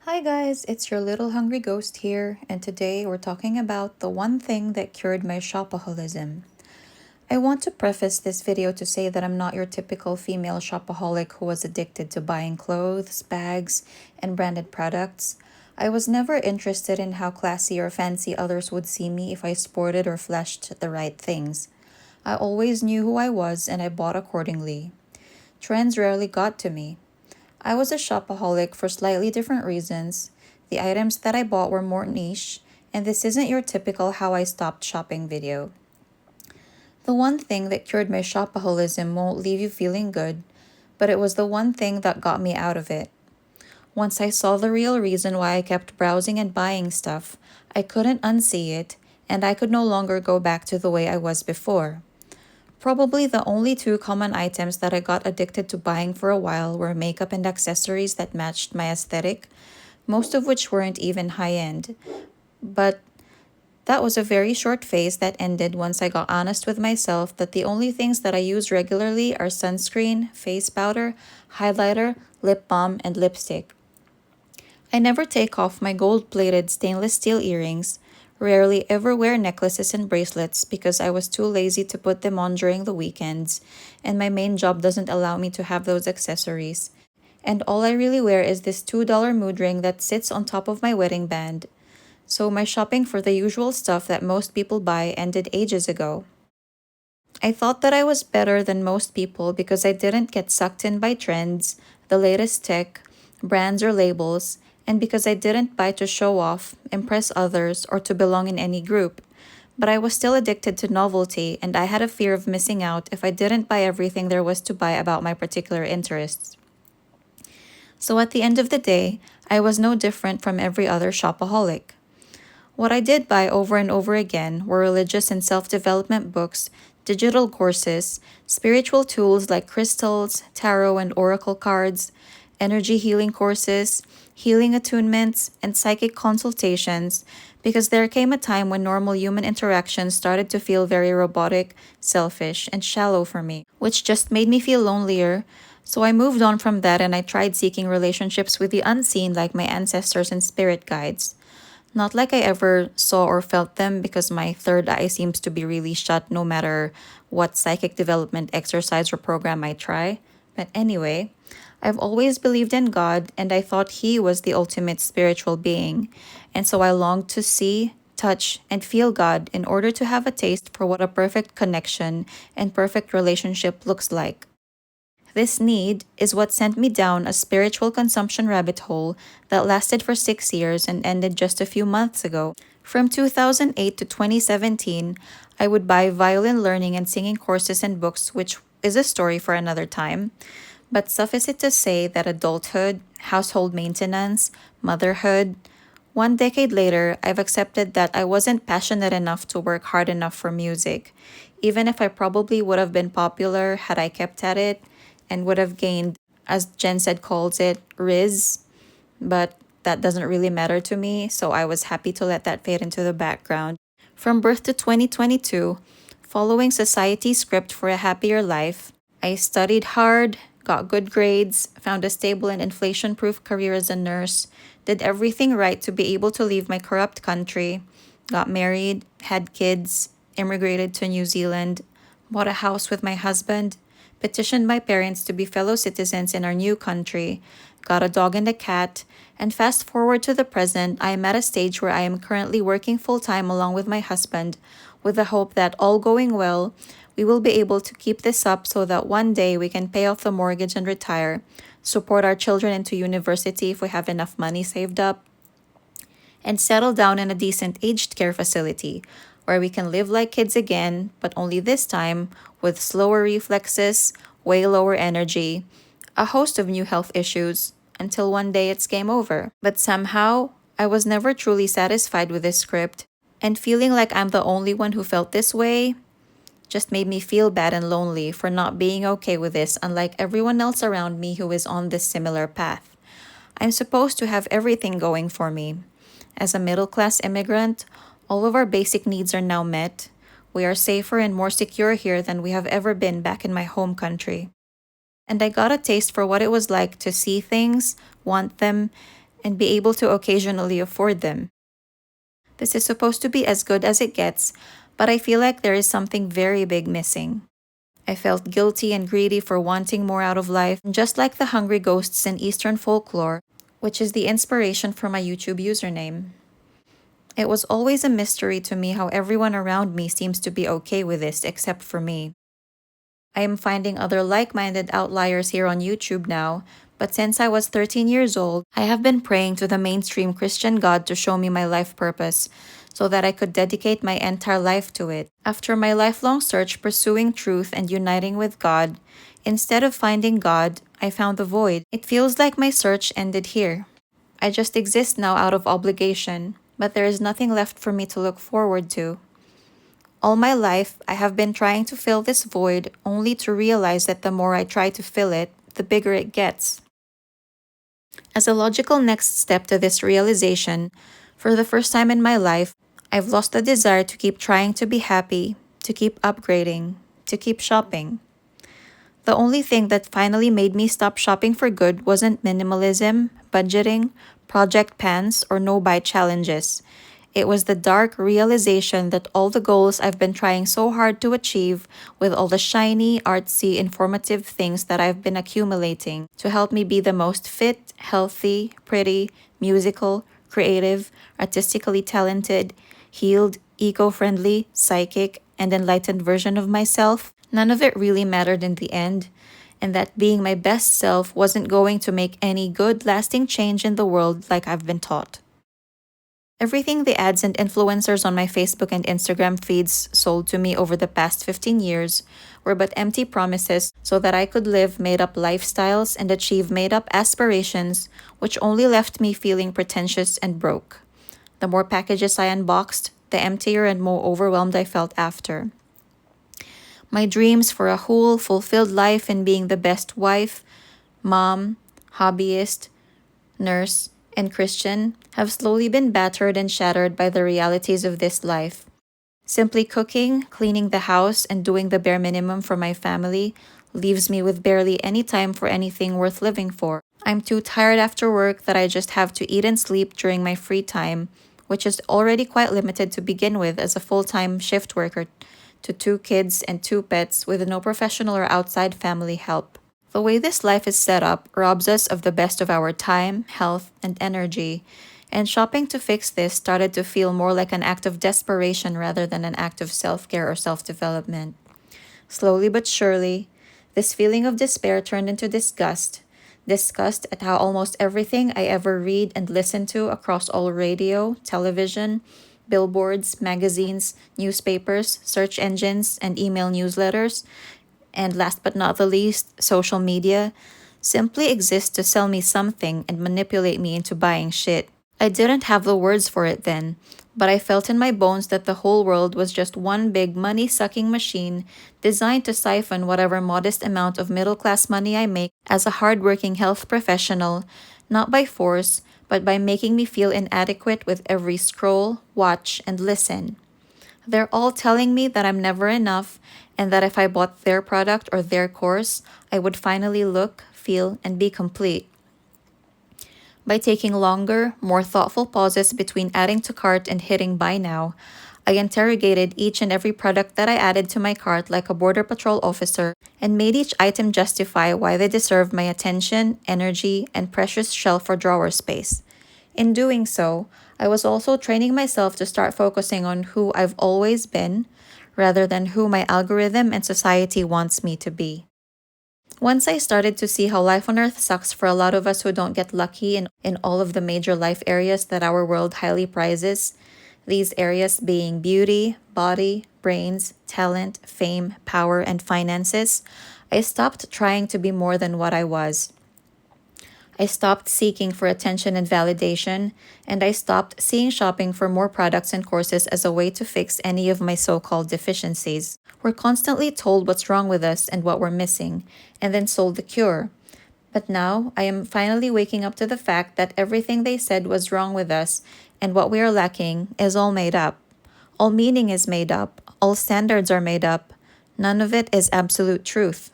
Hi guys, it's your little hungry ghost here, and today we're talking about the one thing that cured my shopaholism. I want to preface this video to say that I'm not your typical female shopaholic who was addicted to buying clothes, bags, and branded products. I was never interested in how classy or fancy others would see me if I sported or flashed the right things. I always knew who I was and I bought accordingly. Trends rarely got to me. I was a shopaholic for slightly different reasons. The items that I bought were more niche, and this isn't your typical how I stopped shopping video. The one thing that cured my shopaholism won't leave you feeling good, but it was the one thing that got me out of it. Once I saw the real reason why I kept browsing and buying stuff, I couldn't unsee it, and I could no longer go back to the way I was before. Probably the only two common items that I got addicted to buying for a while were makeup and accessories that matched my aesthetic, most of which weren't even high end. But that was a very short phase that ended once I got honest with myself that the only things that I use regularly are sunscreen, face powder, highlighter, lip balm, and lipstick. I never take off my gold plated stainless steel earrings, rarely ever wear necklaces and bracelets because I was too lazy to put them on during the weekends, and my main job doesn't allow me to have those accessories. And all I really wear is this $2 mood ring that sits on top of my wedding band. So my shopping for the usual stuff that most people buy ended ages ago. I thought that I was better than most people because I didn't get sucked in by trends, the latest tech, brands, or labels, and because I didn't buy to show off, impress others, or to belong in any group. But I was still addicted to novelty, and I had a fear of missing out if I didn't buy everything there was to buy about my particular interests. So at the end of the day, I was no different from every other shopaholic. What I did buy over and over again were religious and self development books, digital courses, spiritual tools like crystals, tarot and oracle cards, energy healing courses, healing attunements, and psychic consultations because there came a time when normal human interactions started to feel very robotic, selfish, and shallow for me, which just made me feel lonelier. So I moved on from that and I tried seeking relationships with the unseen like my ancestors and spirit guides. Not like I ever saw or felt them because my third eye seems to be really shut no matter what psychic development exercise or program I try. But anyway, I've always believed in God and I thought He was the ultimate spiritual being. And so I longed to see, touch, and feel God in order to have a taste for what a perfect connection and perfect relationship looks like. This need is what sent me down a spiritual consumption rabbit hole that lasted for 6 years and ended just a few months ago. From 2008 to 2017, I would buy violin learning and singing courses and books, which is a story for another time. But suffice it to say that adulthood, household maintenance, motherhood, one decade later, I've accepted that I wasn't passionate enough to work hard enough for music, even if I probably would have been popular had I kept at it and would have gained, as Jen said calls it, Riz. But that doesn't really matter to me, so I was happy to let that fade into the background. From birth to 2022, following society's script for a happier life, I studied hard, got good grades, found a stable and inflation proof career as a nurse, did everything right to be able to leave my corrupt country, got married, had kids, immigrated to New Zealand, bought a house with my husband, petitioned my parents to be fellow citizens in our new country, got a dog and a cat, and fast forward to the present, I am at a stage where I am currently working full time along with my husband, with the hope that all going well, we will be able to keep this up so that one day we can pay off the mortgage and retire, support our children into university if we have enough money saved up, and settle down in a decent aged care facility where we can live like kids again, but only this time with slower reflexes, way lower energy, a host of new health issues, until one day it's game over. But somehow, I was never truly satisfied with this script, and feeling like I'm the only one who felt this way just made me feel bad and lonely for not being okay with this, unlike everyone else around me who is on this similar path. I'm supposed to have everything going for me. As a middle class immigrant, all of our basic needs are now met. We are safer and more secure here than we have ever been back in my home country. And I got a taste for what it was like to see things, want them, and be able to occasionally afford them. This is supposed to be as good as it gets, but I feel like there is something very big missing. I felt guilty and greedy for wanting more out of life, just like the hungry ghosts in Eastern folklore, which is the inspiration for my YouTube username. It was always a mystery to me how everyone around me seems to be okay with this except for me. I am finding other like-minded outliers here on YouTube now, but since I was 13 years old, I have been praying to the mainstream Christian God to show me my life purpose, so that I could dedicate my entire life to it. After my lifelong search pursuing truth and uniting with God, instead of finding God, I found the void. It feels like my search ended here. I just exist now out of obligation, but there is nothing left for me to look forward to. All my life, I have been trying to fill this void only to realize that the more I try to fill it, the bigger it gets. As a logical next step to this realization, for the first time in my life, I've lost the desire to keep trying to be happy, to keep upgrading, to keep shopping. The only thing that finally made me stop shopping for good wasn't minimalism, budgeting, project pants, or no-buy challenges. It was the dark realization that all the goals I've been trying so hard to achieve, with all the shiny, artsy, informative things that I've been accumulating to help me be the most fit, healthy, pretty, musical, creative, artistically talented, healed, eco-friendly, psychic, and enlightened version of myself, none of it really mattered in the end, and that being my best self wasn't going to make any good, lasting change in the world like I've been taught. Everything the ads and influencers on my Facebook and Instagram feeds sold to me over the past 15 years were but empty promises so that I could live made-up lifestyles and achieve made-up aspirations, which only left me feeling pretentious and broke. The more packages I unboxed, the emptier and more overwhelmed I felt after. My dreams for a whole, fulfilled life in being the best wife, mom, hobbyist, nurse, and Christian have slowly been battered and shattered by the realities of this life. Simply cooking, cleaning the house, and doing the bare minimum for my family leaves me with barely any time for anything worth living for. I'm too tired after work that I just have to eat and sleep during my free time, which is already quite limited to begin with as a full-time shift worker to 2 kids and 2 pets with no professional or outside family help. The way this life is set up robs us of the best of our time, health, and energy, and shopping to fix this started to feel more like an act of desperation rather than an act of self-care or self-development. Slowly but surely, this feeling of despair turned into disgust at how almost everything I ever read and listen to across all radio, television, billboards, magazines, newspapers, search engines, and email newsletters, and last but not the least, social media, simply exists to sell me something and manipulate me into buying shit. I didn't have the words for it then, but I felt in my bones that the whole world was just one big money-sucking machine designed to siphon whatever modest amount of middle-class money I make as a hard-working health professional, not by force, but by making me feel inadequate with every scroll, watch, and listen. They're all telling me that I'm never enough and that if I bought their product or their course, I would finally look, feel, and be complete. By taking longer, more thoughtful pauses between adding to cart and hitting buy now, I interrogated each and every product that I added to my cart like a Border Patrol officer and made each item justify why they deserve my attention, energy, and precious shelf or drawer space. In doing so, I was also training myself to start focusing on who I've always been, rather than who my algorithm and society wants me to be. Once I started to see how life on Earth sucks for a lot of us who don't get lucky in all of the major life areas that our world highly prizes, these areas being beauty, body, brains, talent, fame, power, and finances, I stopped trying to be more than what I was. I stopped seeking for attention and validation, and I stopped seeing shopping for more products and courses as a way to fix any of my so-called deficiencies. We're constantly told what's wrong with us and what we're missing, and then sold the cure. But now, I am finally waking up to the fact that everything they said was wrong with us and what we are lacking is all made up. All meaning is made up. All standards are made up. None of it is absolute truth.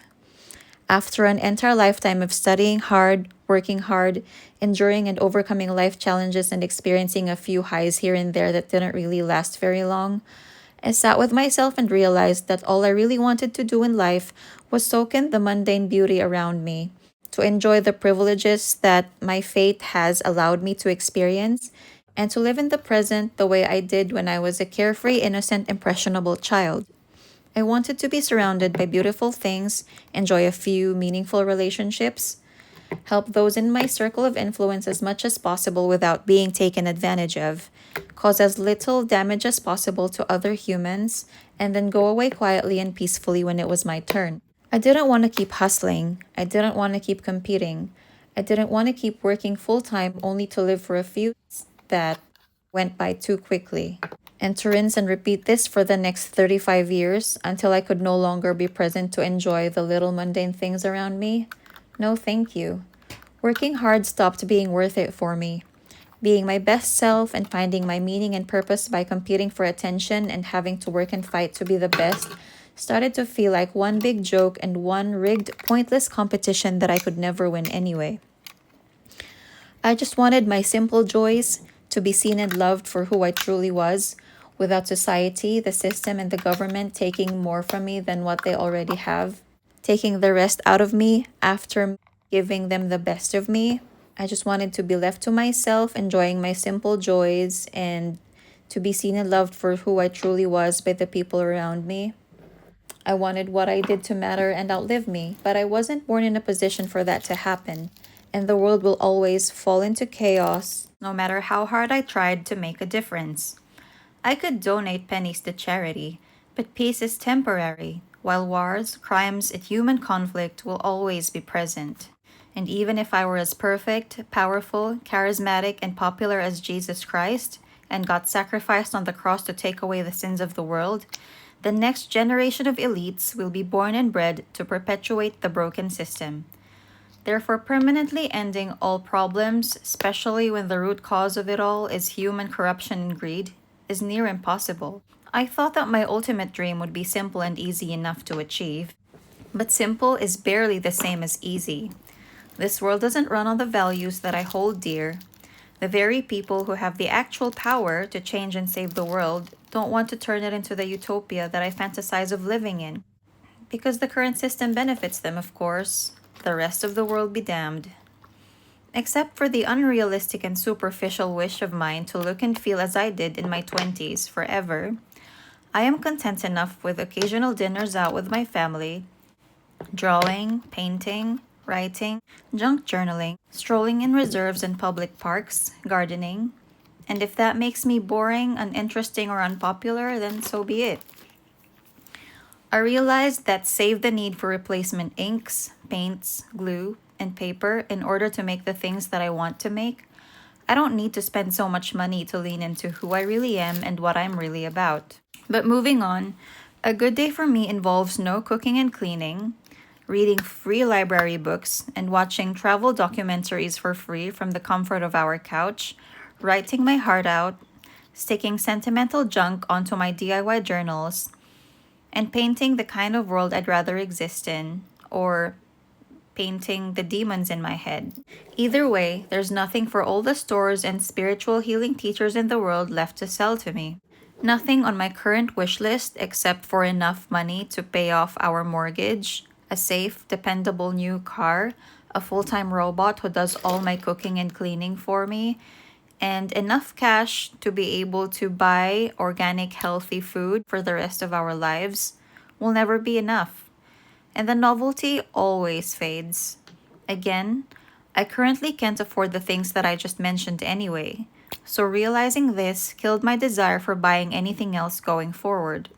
After an entire lifetime of studying hard, working hard, enduring and overcoming life challenges, and experiencing a few highs here and there that didn't really last very long, I sat with myself and realized that all I really wanted to do in life was soak in the mundane beauty around me, to enjoy the privileges that my fate has allowed me to experience, and to live in the present the way I did when I was a carefree, innocent, impressionable child. I wanted to be surrounded by beautiful things, enjoy a few meaningful relationships, help those in my circle of influence as much as possible without being taken advantage of, cause as little damage as possible to other humans, and then go away quietly and peacefully when it was my turn. I didn't want to keep hustling. I didn't want to keep competing. I didn't want to keep working full time only to live for a few days that went by too quickly. And to rinse and repeat this for the next 35 years until I could no longer be present to enjoy the little mundane things around me? No, thank you. Working hard stopped being worth it for me. Being my best self and finding my meaning and purpose by competing for attention and having to work and fight to be the best started to feel like one big joke and one rigged, pointless competition that I could never win anyway. I just wanted my simple joys to be seen and loved for who I truly was, without society, the system, and the government taking more from me than what they already have, taking the rest out of me after giving them the best of me. I just wanted to be left to myself, enjoying my simple joys, and to be seen and loved for who I truly was by the people around me. I wanted what I did to matter and outlive me, but I wasn't born in a position for that to happen, and the world will always fall into chaos no matter how hard I tried to make a difference. I could donate pennies to charity, but peace is temporary, while wars, crimes, and human conflict will always be present. And even if I were as perfect, powerful, charismatic, and popular as Jesus Christ, and got sacrificed on the cross to take away the sins of the world, the next generation of elites will be born and bred to perpetuate the broken system. Therefore, permanently ending all problems, especially when the root cause of it all is human corruption and greed, is near impossible. I thought that my ultimate dream would be simple and easy enough to achieve. But simple is barely the same as easy. This world doesn't run on the values that I hold dear. The very people who have the actual power to change and save the world don't want to turn it into the utopia that I fantasize of living in. Because the current system benefits them, of course. The rest of the world be damned. Except for the unrealistic and superficial wish of mine to look and feel as I did in my 20s forever, I am content enough with occasional dinners out with my family, drawing, painting, writing, junk journaling, strolling in reserves and public parks, gardening, and if that makes me boring, uninteresting, or unpopular, then so be it. I realized that save the need for replacement inks, paints, glue, and paper in order to make the things that I want to make, I don't need to spend so much money to lean into who I really am and what I'm really about. But moving on, a good day for me involves no cooking and cleaning, reading free library books, and watching travel documentaries for free from the comfort of our couch, writing my heart out, sticking sentimental junk onto my DIY journals, and painting the kind of world I'd rather exist in, or painting the demons in my head. Either way, there's nothing for all the stores and spiritual healing teachers in the world left to sell to me. Nothing on my current wish list except for enough money to pay off our mortgage, a safe, dependable new car, a full-time robot who does all my cooking and cleaning for me, and enough cash to be able to buy organic, healthy food for the rest of our lives will never be enough. And the novelty always fades. Again, I currently can't afford the things that I just mentioned anyway, so realizing this killed my desire for buying anything else going forward.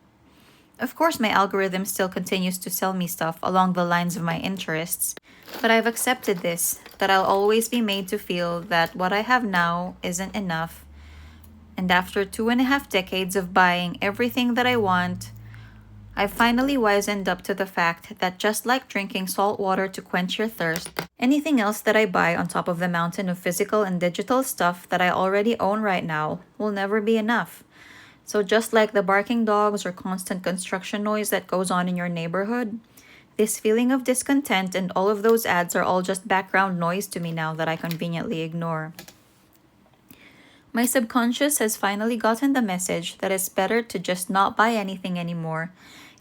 Of course, my algorithm still continues to sell me stuff along the lines of my interests, but I've accepted this, that I'll always be made to feel that what I have now isn't enough. And after 2.5 decades of buying everything that I want, I've finally wisened up to the fact that just like drinking salt water to quench your thirst, anything else that I buy on top of the mountain of physical and digital stuff that I already own right now will never be enough. So just like the barking dogs or constant construction noise that goes on in your neighborhood, This feeling of discontent and all of those ads are all just background noise to me now that I conveniently ignore. My subconscious has finally gotten the message that it's better to just not buy anything anymore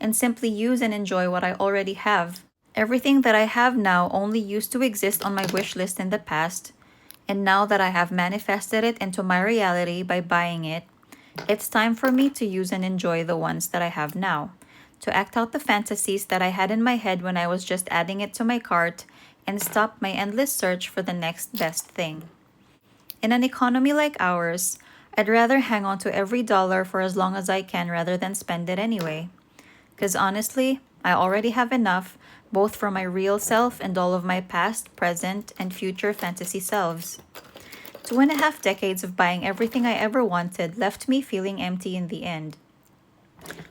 and simply use and enjoy what I already have. Everything that I have now only used to exist on my wish list in the past, and now that I have manifested it into my reality by buying it, it's time for me to use and enjoy the ones that I have now, to act out the fantasies that I had in my head when I was just adding it to my cart, and stop my endless search for the next best thing. In an economy like ours, I'd rather hang on to every dollar for as long as I can rather than spend it anyway. Because honestly, I already have enough, both for my real self and all of my past, present, and future fantasy selves. 2.5 decades of buying everything I ever wanted left me feeling empty in the end.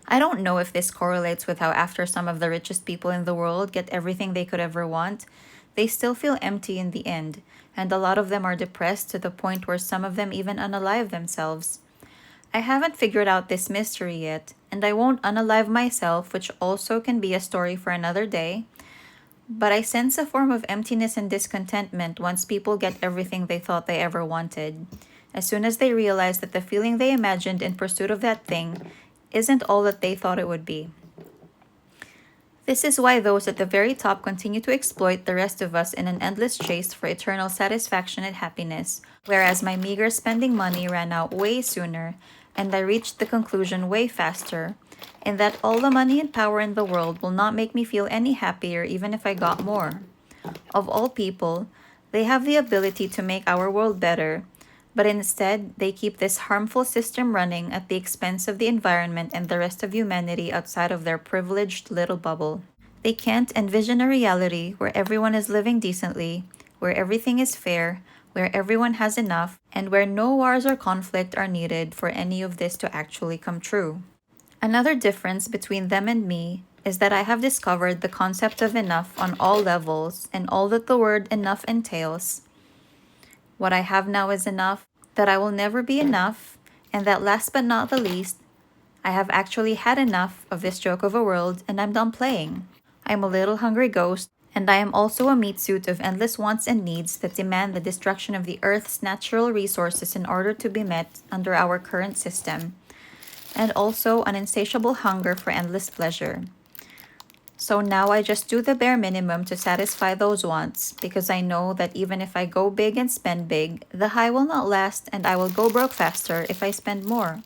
I don't know if this correlates with how, after some of the richest people in the world get everything they could ever want, they still feel empty in the end, and a lot of them are depressed to the point where some of them even unalive themselves. I haven't figured out this mystery yet, and I won't unalive myself, which also can be a story for another day. But I sense a form of emptiness and discontentment once people get everything they thought they ever wanted. As soon as they realize that the feeling they imagined in pursuit of that thing isn't all that they thought it would be. This is why those at the very top continue to exploit the rest of us in an endless chase for eternal satisfaction and happiness, whereas my meager spending money ran out way sooner, and I reached the conclusion way faster, and that all the money and power in the world will not make me feel any happier even if I got more. Of all people, they have the ability to make our world better, but instead they keep this harmful system running at the expense of the environment and the rest of humanity outside of their privileged little bubble. They can't envision a reality where everyone is living decently, where everything is fair, where everyone has enough, and where no wars or conflict are needed for any of this to actually come true. Another difference between them and me is that I have discovered the concept of enough on all levels and all that the word enough entails. What I have now is enough, that I will never be enough, and that last but not the least, I have actually had enough of this joke of a world and I'm done playing. I'm a little hungry ghost, and I am also a meat suit of endless wants and needs that demand the destruction of the Earth's natural resources in order to be met under our current system, and also an insatiable hunger for endless pleasure. So now I just do the bare minimum to satisfy those wants, because I know that even if I go big and spend big, the high will not last and I will go broke faster if I spend more.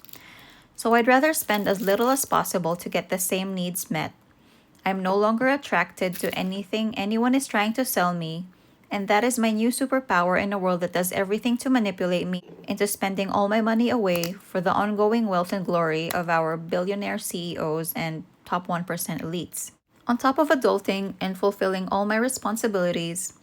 So I'd rather spend as little as possible to get the same needs met. I'm no longer attracted to anything anyone is trying to sell me, and that is my new superpower in a world that does everything to manipulate me into spending all my money away for the ongoing wealth and glory of our billionaire CEOs and top 1% elites. On top of adulting and fulfilling all my responsibilities,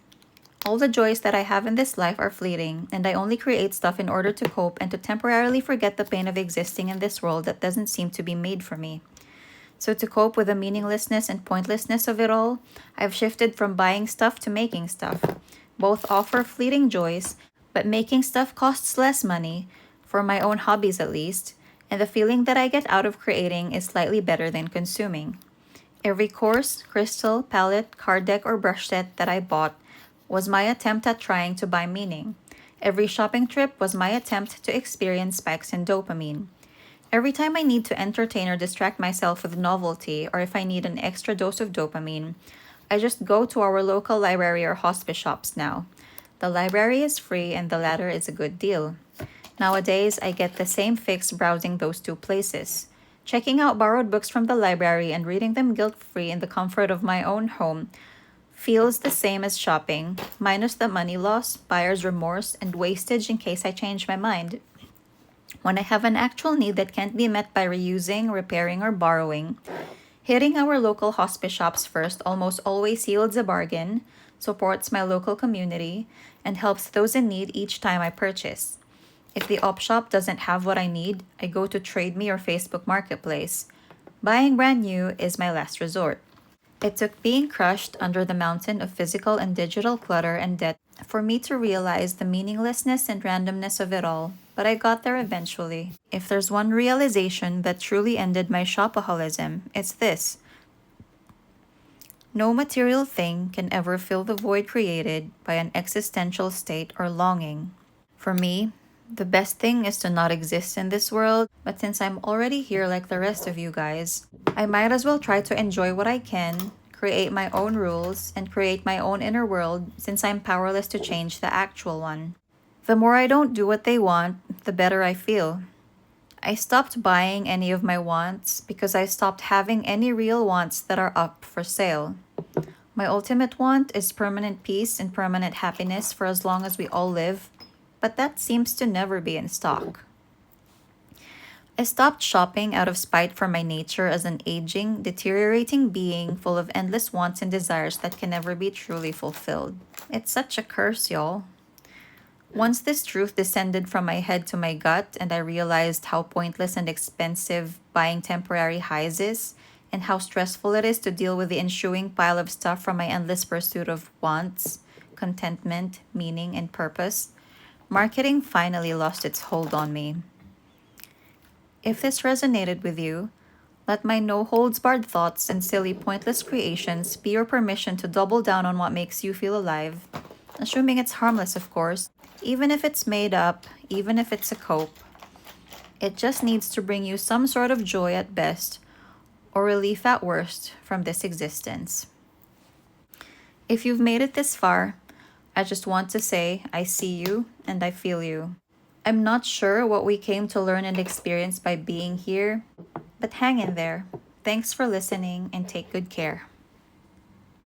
all the joys that I have in this life are fleeting, and I only create stuff in order to cope and to temporarily forget the pain of existing in this world that doesn't seem to be made for me. So to cope with the meaninglessness and pointlessness of it all, I've shifted from buying stuff to making stuff. Both offer fleeting joys, but making stuff costs less money, for my own hobbies at least, and the feeling that I get out of creating is slightly better than consuming. Every course, crystal, palette, card deck, or brush set that I bought was my attempt at trying to buy meaning. Every shopping trip was my attempt to experience spikes in dopamine. Every time I need to entertain or distract myself with novelty, or if I need an extra dose of dopamine, I just go to our local library or hospice shops now. The library is free and the latter is a good deal. Nowadays, I get the same fix browsing those two places. Checking out borrowed books from the library and reading them guilt-free in the comfort of my own home feels the same as shopping, minus the money loss, buyer's remorse, and wastage in case I change my mind. When I have an actual need that can't be met by reusing, repairing, or borrowing, hitting our local hospice shops first almost always yields a bargain, supports my local community, and helps those in need each time I purchase. If the op shop doesn't have what I need, I go to Trade Me or Facebook Marketplace. Buying brand new is my last resort. It took being crushed under the mountain of physical and digital clutter and debt for me to realize the meaninglessness and randomness of it all, but I got there eventually. If there's one realization that truly ended my shopaholism, it's this. No material thing can ever fill the void created by an existential state or longing. For me, the best thing is to not exist in this world, but since I'm already here like the rest of you guys, I might as well try to enjoy what I can, create my own rules, and create my own inner world since I'm powerless to change the actual one. The more I don't do what they want, the better I feel. I stopped buying any of my wants because I stopped having any real wants that are up for sale. My ultimate want is permanent peace and permanent happiness for as long as we all live, but that seems to never be in stock. I stopped shopping out of spite for my nature as an aging, deteriorating being full of endless wants and desires that can never be truly fulfilled. It's such a curse, y'all. Once this truth descended from my head to my gut, and I realized how pointless and expensive buying temporary highs is, and how stressful it is to deal with the ensuing pile of stuff from my endless pursuit of wants, contentment, meaning, and purpose, marketing finally lost its hold on me. If this resonated with you, let my no holds barred thoughts and silly pointless creations be your permission to double down on what makes you feel alive, assuming it's harmless, of course, even if it's made up, even if it's a cope. It just needs to bring you some sort of joy at best, or relief at worst, from this existence. If you've made it this far, I just want to say I see you and I feel you. I'm not sure what we came to learn and experience by being here, but hang in there. Thanks for listening and take good care.